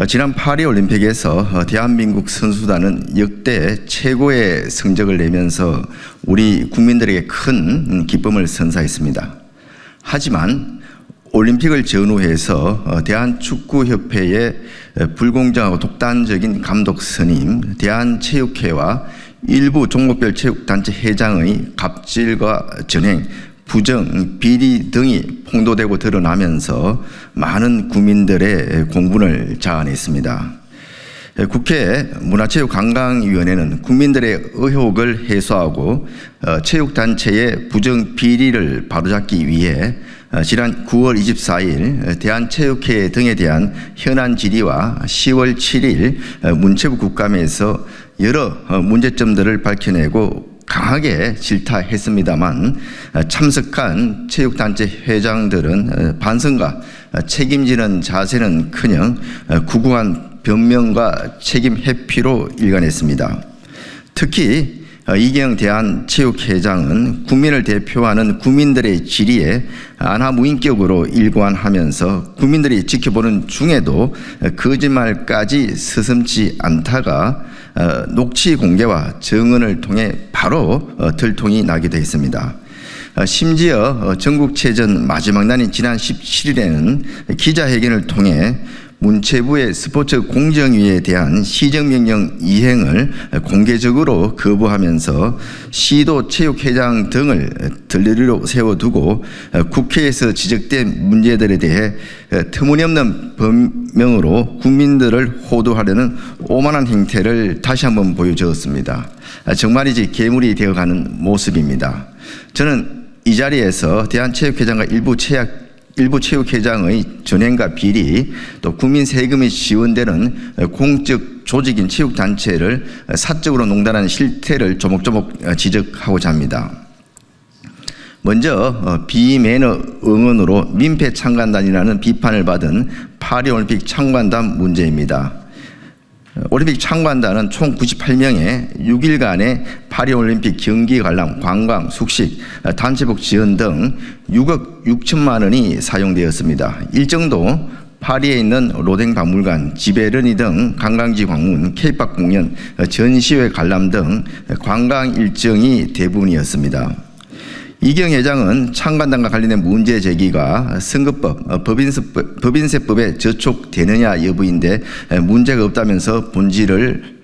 지난 파리올림픽에서 대한민국 선수단은 역대 최고의 성적을 내면서 우리 국민들에게 큰 기쁨을 선사했습니다. 하지만 올림픽을 전후해서 대한축구협회의 불공정하고 독단적인 감독 선임, 대한체육회와 일부 종목별 체육단체 회장의 갑질과 전횡, 부정, 비리 등이 폭로되고 드러나면서 많은 국민들의 공분을 자아냈습니다. 국회 문화체육관광위원회는 국민들의 의혹을 해소하고 체육단체의 부정 비리를 바로잡기 위해 지난 9월 24일 대한체육회 등에 대한 현안 질의와 10월 7일 문체부 국감에서 여러 문제점들을 밝혀내고 강하게 질타했습니다만 참석한 체육단체 회장들은 반성과 책임지는 자세는커녕 구구한 변명과 책임 회피로 일관했습니다. 특히 이경 대한체육회장은 국민을 대표하는 국민들의 질의에 안하무인격으로 일관하면서 국민들이 지켜보는 중에도 거짓말까지 서슴지 않다가 녹취 공개와 정언을 통해 바로 들통이 나기도 했습니다. 심지어 전국체전 마지막 날인 지난 17일에는 기자회견을 통해 문체부의 스포츠 공정위에 대한 시정명령 이행을 공개적으로 거부하면서 시도 체육회장 등을 들러리로 세워두고 국회에서 지적된 문제들에 대해 터무니없는 변명으로 국민들을 호도하려는 오만한 행태를 다시 한번 보여주었습니다. 정말이지 괴물이 되어가는 모습입니다. 저는 이 자리에서 대한체육회장과 일부 체육회장의 전횡과 비리, 또 국민 세금이 지원되는 공적 조직인 체육단체를 사적으로 농단하는 실태를 조목조목 지적하고자 합니다. 먼저 비매너 응원으로 민폐 참관단이라는 비판을 받은 파리올림픽 참관단 문제입니다. 올림픽 참관단은 총 98명의 6일간의 파리올림픽 경기 관람, 관광, 숙식, 단체복 지원 등 6억 6천만 원이 사용되었습니다. 일정도 파리에 있는 로댕 박물관, 지베르니 등 관광지 방문, 케이팝 공연, 전시회 관람 등 관광 일정이 대부분이었습니다. 이경 회장은 참관단과 관련된 문제 제기가 선거법, 법인세법에 저촉되느냐 여부인데 문제가 없다면서 본질을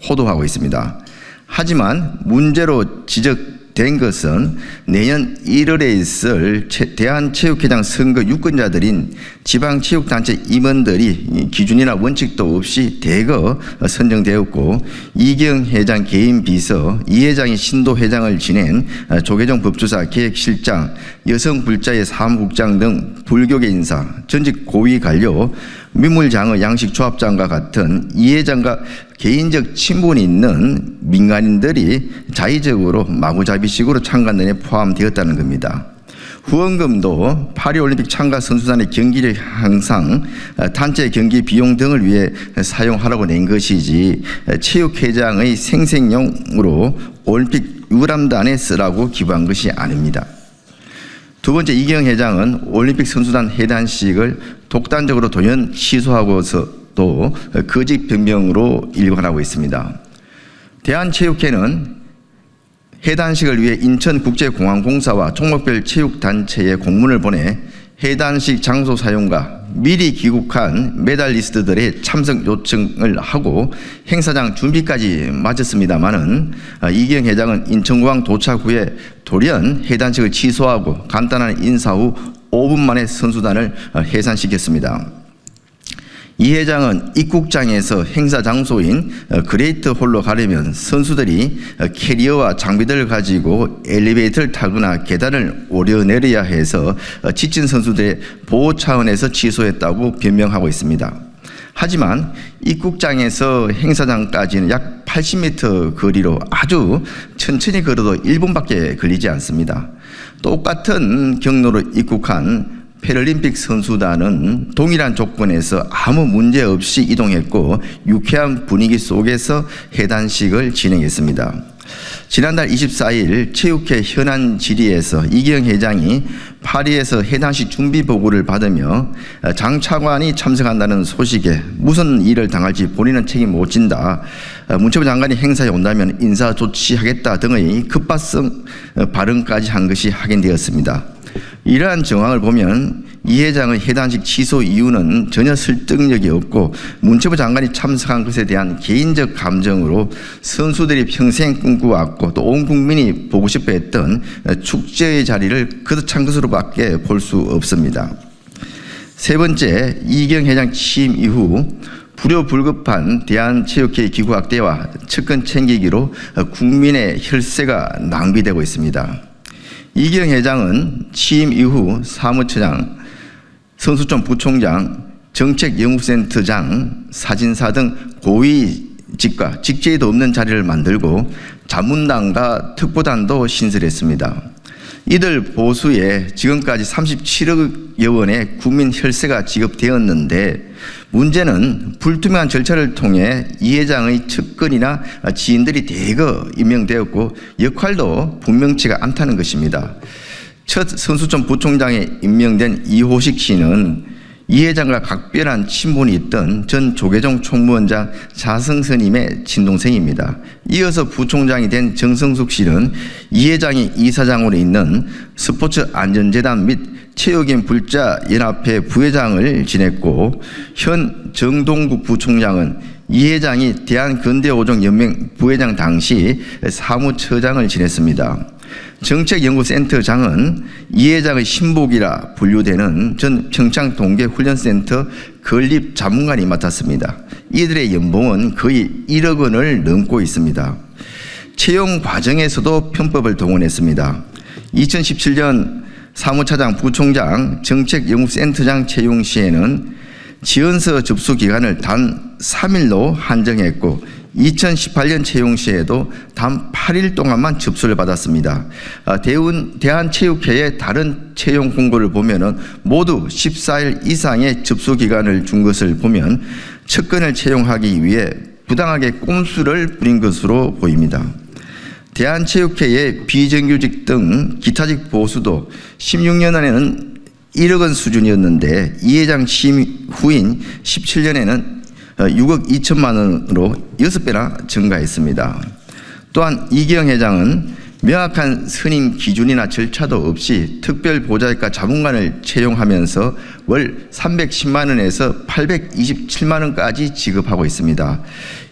호도하고 있습니다. 하지만 문제로 지적된 것은 내년 1월에 있을 대한체육회장 선거 유권자들인 지방체육단체 임원들이 기준이나 원칙도 없이 대거 선정되었고 이경 회장 개인 비서, 이 회장이 신도 회장을 지낸 조계종 법조사 기획실장, 여성불자의 사무국장 등 불교계 인사, 전직 고위 관료, 민물장의 양식조합장과 같은 이 회장과 개인적 친분이 있는 민간인들이 자의적으로 마구잡이식으로 참관단에 포함되었다는 겁니다. 후원금도 파리올림픽 참가 선수단의 경기를 항상 단체 경기 비용 등을 위해 사용하라고 낸 것이지 체육회장의 생색용으로 올림픽 유람단에 쓰라고 기부한 것이 아닙니다. 두 번째, 이경 회장은 올림픽 선수단 해단식을 독단적으로 돌연 취소하고서도 거짓 변명으로 일관하고 있습니다. 대한체육회는 해단식을 위해 인천국제공항공사와 종목별 체육단체에 공문을 보내 해단식 장소 사용과 미리 귀국한 메달리스트들의 참석 요청을 하고 행사장 준비까지 마쳤습니다마는 이경 회장은 인천공항 도착 후에 돌연 해단식을 취소하고 간단한 인사 후 5분 만에 선수단을 해산시켰습니다. 이 회장은 입국장에서 행사 장소인 그레이트 홀로 가려면 선수들이 캐리어와 장비들을 가지고 엘리베이터를 타거나 계단을 오르내려야 해서 지친 선수들의 보호 차원에서 취소했다고 변명하고 있습니다. 하지만 입국장에서 행사장까지는 약 80m 거리로 아주 천천히 걸어도 1분밖에 걸리지 않습니다. 똑같은 경로로 입국한 패럴림픽 선수단은 동일한 조건에서 아무 문제 없이 이동했고 유쾌한 분위기 속에서 해단식을 진행했습니다. 지난달 24일 체육회 현안 질의에서 이기영 회장이 파리에서 해단식 준비 보고를 받으며 장 차관이 참석한다는 소식에 무슨 일을 당할지 본인은 책임 못 진다. 문체부 장관이 행사에 온다면 인사 조치하겠다 등의 급박성 발언까지 한 것이 확인되었습니다. 이러한 정황을 보면 이 회장의 해단식 취소 이유는 전혀 설득력이 없고 문체부 장관이 참석한 것에 대한 개인적 감정으로 선수들이 평생 꿈꾸어왔고 또 온 국민이 보고 싶어 했던 축제의 자리를 거듭찬 것으로밖에 볼 수 없습니다. 세 번째, 이기영 회장 취임 이후 불효불급한 대한체육회 기구 확대와 측근 챙기기로 국민의 혈세가 낭비되고 있습니다. 이기영 회장은 취임 이후 사무처장, 선수촌 부총장, 정책연구센터장, 사진사 등 고위직과 직제에도 없는 자리를 만들고 자문단과 특보단도 신설했습니다. 이들 보수에 지금까지 37억여 원의 국민 혈세가 지급되었는데 문제는 불투명한 절차를 통해 이 회장의 측근이나 지인들이 대거 임명되었고 역할도 분명치가 않다는 것입니다. 첫 선수촌 부총장에 임명된 이호식 씨는 이 회장과 각별한 친분이 있던 전 조계종 총무원장 자성스님의 친동생입니다. 이어서 부총장이 된 정성숙 씨는 이 회장이 이사장으로 있는 스포츠안전재단 및 체육인 불자연합회 부회장을 지냈고 현 정동국 부총장은 이 회장이 대한근대오종연맹 부회장 당시 사무처장을 지냈습니다. 정책연구센터장은 이 회장의 신복이라 분류되는 전 평창동계훈련센터 건립 자문관이 맡았습니다. 이들의 연봉은 거의 1억 원을 넘고 있습니다. 채용 과정에서도 편법을 동원했습니다. 2017년 사무차장, 부총장, 정책연구센터장 채용 시에는 지원서 접수 기간을 단 3일로 한정했고 2018년 채용 시에도 단 8일 동안만 접수를 받았습니다. 대한체육회의 다른 채용 공고를 보면은 모두 14일 이상의 접수 기간을 준 것을 보면 측근을 채용하기 위해 부당하게 꼼수를 부린 것으로 보입니다. 대한체육회의 비정규직 등 기타직 보수도 16년에는 1억 원 수준이었는데 이 회장 취임 후인 17년에는 6억 2천만 원으로 6배나 증가했습니다. 또한 이기영 회장은 명확한 선임 기준이나 절차도 없이 특별 보좌역과 자문관을 채용하면서 월 310만 원에서 827만 원까지 지급하고 있습니다.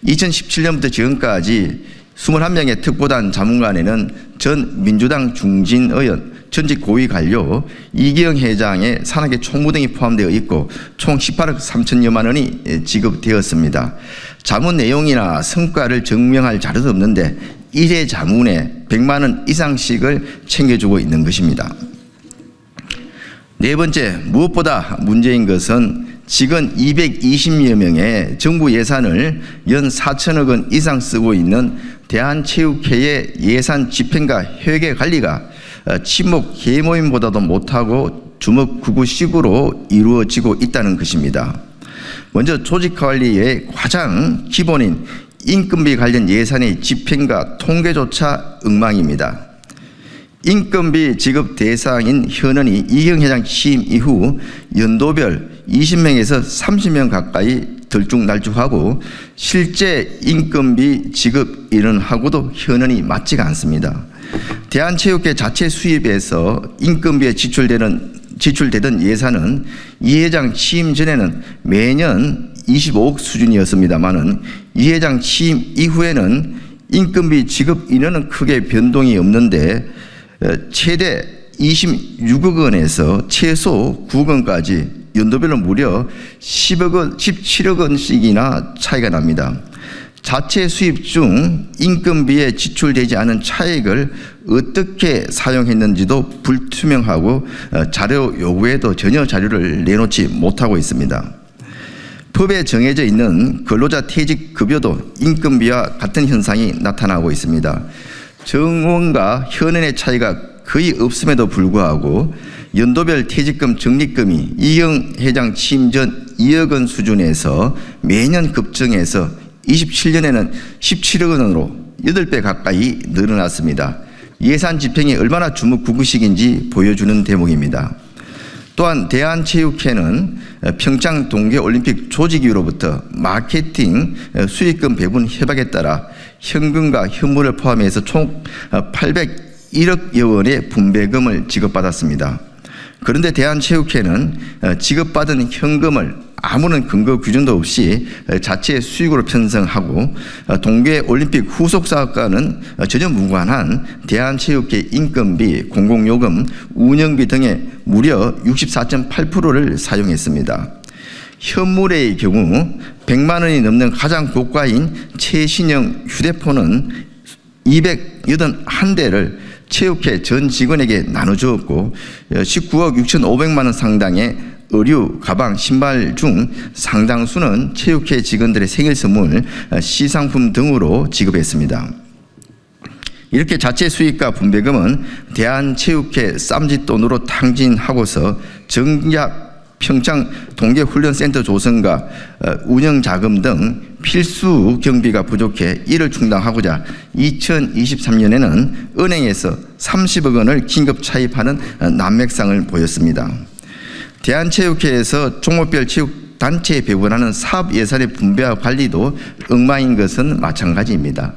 2017년부터 지금까지 21명의 특보단 자문관에는 전 민주당 중진 의원, 전직 고위 관료, 이기영 회장의 산하계 총무 등이 포함되어 있고 총 18억 3천여만 원이 지급되었습니다. 자문 내용이나 성과를 증명할 자료도 없는데 1회 자문에 100만 원 이상씩을 챙겨주고 있는 것입니다. 네 번째, 무엇보다 문제인 것은 직원 220여 명의 정부 예산을 연 4천억 원 이상 쓰고 있는 대한체육회의 예산 집행과 회계 관리가 친목 계모임보다도 못하고 주먹구구식으로 이루어지고 있다는 것입니다. 먼저 조직관리의 가장 기본인 인건비 관련 예산의 집행과 통계조차 엉망입니다. 인건비 지급 대상인 현원이 이기영 회장 취임 이후 연도별 20명에서 30명 가까이 들쭉날쭉하고 실제 인건비 지급 인원하고도 현원이 맞지가 않습니다. 대한체육회 자체 수입에서 인건비에 지출되던 예산은 이 회장 취임 전에는 매년 25억 수준이었습니다만은 이 회장 취임 이후에는 인건비 지급 인원은 크게 변동이 없는데 최대 26억 원에서 최소 9억 원까지 연도별로 무려 10억 원, 17억 원씩이나 차이가 납니다. 자체 수입 중 인건비에 지출되지 않은 차액을 어떻게 사용했는지도 불투명하고 자료 요구에도 전혀 자료를 내놓지 못하고 있습니다. 법에 정해져 있는 근로자 퇴직급여도 인건비와 같은 현상이 나타나고 있습니다. 정원과 현원의 차이가 거의 없음에도 불구하고 연도별 퇴직금 적립금이 이기영 회장 취임 전 2억 원 수준에서 매년 급증해서 27년에는 17억 원으로 8배 가까이 늘어났습니다. 예산 집행이 얼마나 주먹구구식인지 보여주는 대목입니다. 또한 대한체육회는 평창 동계올림픽 조직위로부터 마케팅 수익금 배분 협약에 따라 현금과 현물을 포함해서 총 801억여 원의 분배금을 지급받았습니다. 그런데 대한체육회는 지급받은 현금을 아무런 근거 규정도 없이 자체 수익으로 편성하고 동계올림픽 후속사업과는 전혀 무관한 대한체육회 인건비, 공공요금, 운영비 등의 무려 64.8%를 사용했습니다. 현물의 경우 100만 원이 넘는 가장 고가인 최신형 휴대폰은 281대를 체육회 전 직원에게 나눠주었고 19억 6,500만 원 상당의 의류, 가방, 신발 중 상당수는 체육회 직원들의 생일 선물, 시상품 등으로 지급했습니다. 이렇게 자체 수익과 분배금은 대한체육회 쌈짓돈으로 탕진하고서 정작 평창 동계훈련센터 조성과 운영자금 등 필수 경비가 부족해 이를 충당하고자 2023년에는 은행에서 30억 원을 긴급 차입하는 난맥상을 보였습니다. 대한체육회에서 종목별 체육단체에 배분하는 사업 예산의 분배와 관리도 엉망인 것은 마찬가지입니다.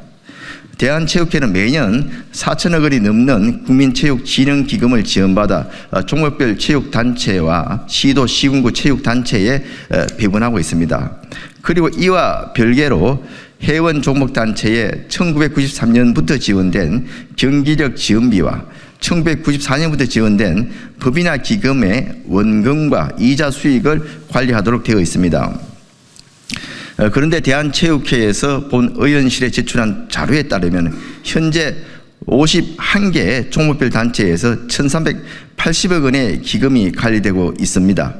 대한체육회는 매년 4천억 원이 넘는 국민체육진흥기금을 지원받아 종목별 체육단체와 시도, 시군구 체육단체에 배분하고 있습니다. 그리고 이와 별개로 회원 종목단체에 1993년부터 지원된 경기력 지원비와 1994년부터 지원된 법이나 기금의 원금과 이자 수익을 관리하도록 되어 있습니다. 그런데 대한체육회에서 본 의원실에 제출한 자료에 따르면 현재 51개 종목별 단체에서 1,380억 원의 기금이 관리되고 있습니다.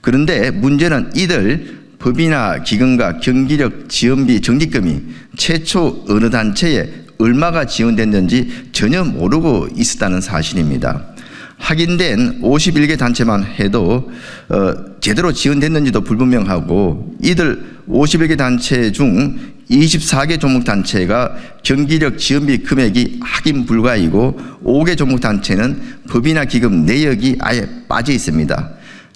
그런데 문제는 이들 법이나 기금과 경기력 지원비 적립금이 최초 어느 단체에 얼마가 지원됐는지 전혀 모르고 있었다는 사실입니다. 확인된 51개 단체만 해도 제대로 지원됐는지도 불분명하고 이들 51개 단체 중 24개 종목단체가 경기력 지원비 금액이 확인 불가이고 5개 종목단체는 법이나 기금 내역이 아예 빠져 있습니다.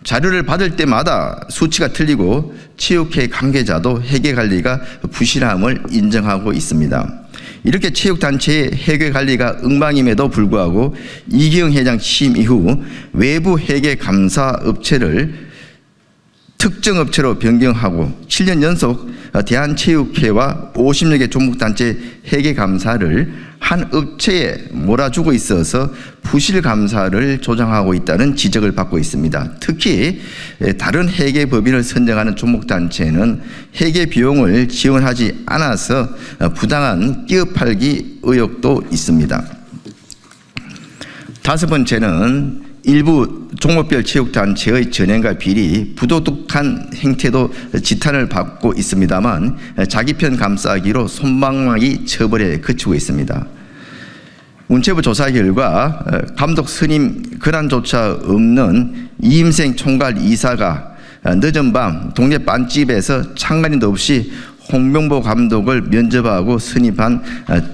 자료를 받을 때마다 수치가 틀리고 체육회 관계자도 회계관리가 부실함을 인정하고 있습니다. 이렇게 체육단체의 회계관리가 엉망임에도 불구하고 이기영 회장 취임 이후 외부 회계감사 업체를 특정 업체로 변경하고 7년 연속 대한체육회와 50여 개 종목단체 회계감사를 한 업체에 몰아주고 있어서 부실감사를 조장하고 있다는 지적을 받고 있습니다. 특히 다른 회계법인을 선정하는 종목단체는 회계 비용을 지원하지 않아서 부당한 끼업 팔기 의혹도 있습니다. 다섯 번째는 일부 종목별 체육단체의 전행과 비리, 부도덕한 행태도 지탄을 받고 있습니다만 자기 편 감싸기로 솜방망이 처벌에 그치고 있습니다. 문체부 조사 결과 감독 선임 권한조차 없는 이임생 총괄 이사가 늦은 밤 동네 빵집에서 창간인도 없이 홍명보 감독을 면접하고 선임한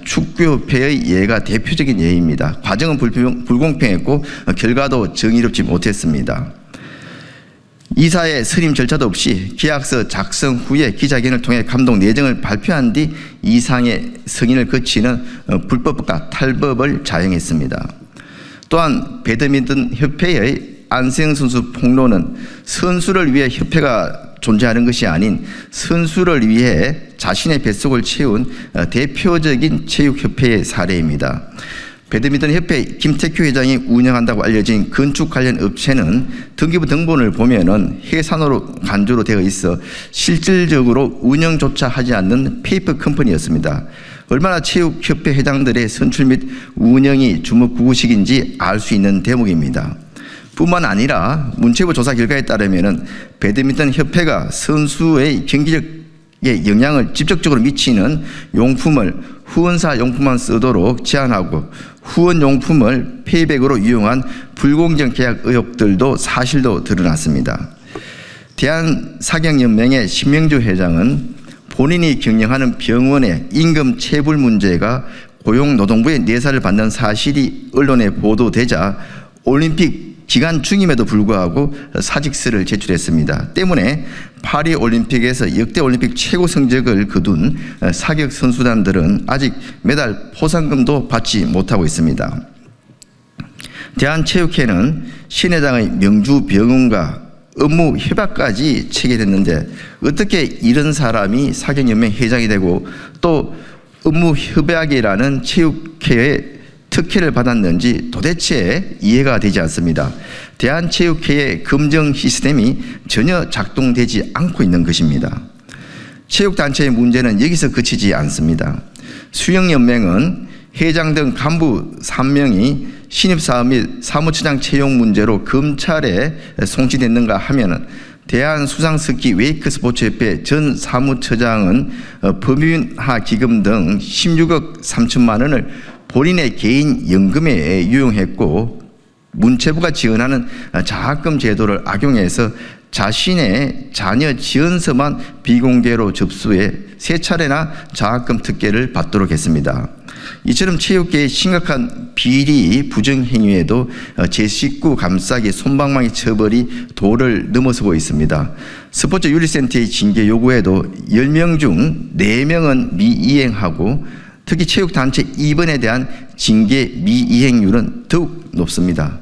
축구협회의 예가 대표적인 예입니다. 과정은 불공평했고 결과도 정의롭지 못했습니다. 이사의 선임 절차도 없이 계약서 작성 후에 기자회견을 통해 감독 내정을 발표한 뒤 이상의 승인을 거치는 불법과 탈법을 자행했습니다. 또한 배드민턴 협회의 안세영 선수 폭로는 선수를 위해 협회가 존재하는 것이 아닌 선수를 위해 자신의 뱃속을 채운 대표적인 체육협회의 사례입니다. 배드민턴 협회 김태규 회장이 운영한다고 알려진 건축 관련 업체는 등기부 등본을 보면은 해산으로 간주로 되어 있어 실질적으로 운영조차 하지 않는 페이퍼 컴퍼니였습니다. 얼마나 체육협회 회장들의 선출 및 운영이 주먹구구식인지 알 수 있는 대목입니다. 뿐만 아니라 문체부 조사 결과에 따르면 배드민턴 협회가 선수의 경기력에 영향을 직접적으로 미치는 용품을 후원사 용품만 쓰도록 제한하고 후원 용품을 페이백으로 이용한 불공정 계약 의혹들도 사실도 드러났습니다. 대한사경연맹의 신명주 회장은 본인이 경영하는 병원의 임금 체불 문제가 고용노동부의 내사를 받는 사실이 언론에 보도되자 올림픽 기간 중임에도 불구하고 사직서를 제출했습니다. 때문에 파리 올림픽에서 역대 올림픽 최고 성적을 거둔 사격 선수단들은 아직 메달 포상금도 받지 못하고 있습니다. 대한체육회는 신 회장의 명주병원과 업무 협약까지 체결했는데 어떻게 이런 사람이 사격연맹 회장이 되고 또 업무 협약이라는 체육회의 특혜를 받았는지 도대체 이해가 되지 않습니다. 대한체육회의 검증 시스템이 전혀 작동되지 않고 있는 것입니다. 체육단체의 문제는 여기서 그치지 않습니다. 수영연맹은 회장 등 간부 3명이 신입사업 및 사무처장 채용 문제로 검찰에 송치됐는가 하면은 대한수상스키 웨이크스포츠협회 전 사무처장은 법인화 기금 등 16억 3천만 원을 본인의 개인 연금에 유용했고 문체부가 지원하는 장학금 제도를 악용해서 자신의 자녀 지원서만 비공개로 접수해 3차례나 장학금 특혜를 받도록 했습니다. 이처럼 체육계의 심각한 비리 부정 행위에도 제 식구 감싸기 솜방망이 처벌이 도를 넘어서고 있습니다. 스포츠 윤리센터의 징계 요구에도 10명 중 4명은 미이행하고 특히 체육단체 2번에 대한 징계 미이행률은 더욱 높습니다.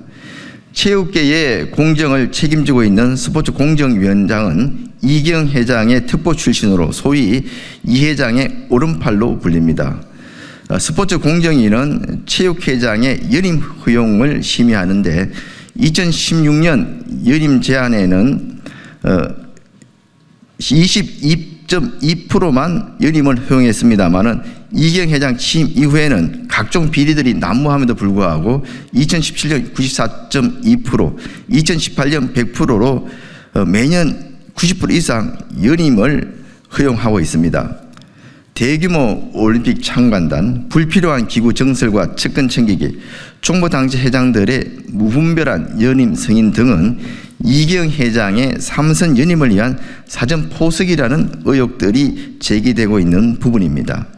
체육계의 공정을 책임지고 있는 스포츠 공정위원장은 이경 회장의 특보 출신으로 소위 이 회장의 오른팔로 불립니다. 스포츠 공정위는 체육회장의 연임 허용을 심의하는데 2016년 연임 제안에는 22.2%만 연임을 허용했습니다마는 이경 회장 취임 이후에는 각종 비리들이 난무함에도 불구하고 2017년 94.2%, 2018년 100%로 매년 90% 이상 연임을 허용하고 있습니다. 대규모 올림픽 참관단, 불필요한 기구 정설과 측근 챙기기, 총무단체 회장들의 무분별한 연임 승인 등은 이경 회장의 삼선 연임을 위한 사전 포석이라는 의혹들이 제기되고 있는 부분입니다.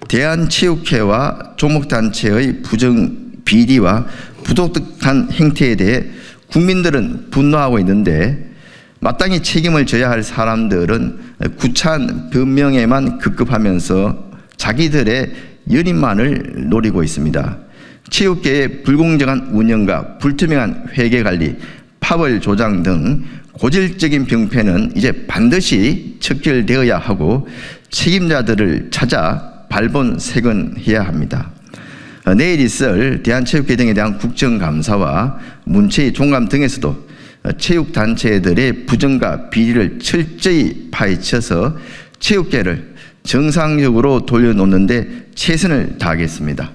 대한체육회와 조목단체의 부정 비리와 부도덕한 행태에 대해 국민들은 분노하고 있는데 마땅히 책임을 져야 할 사람들은 구차한 변명에만 급급하면서 자기들의 연임만을 노리고 있습니다. 체육계의 불공정한 운영과 불투명한 회계관리, 파벌 조장 등 고질적인 병폐는 이제 반드시 척결되어야 하고 책임자들을 찾아 발본색원해야 합니다. 내일 있을 대한체육회 등에 대한 국정감사와 문체위 종감 등에서도 체육단체들의 부정과 비리를 철저히 파헤쳐서 체육계를 정상적으로 돌려놓는 데 최선을 다하겠습니다.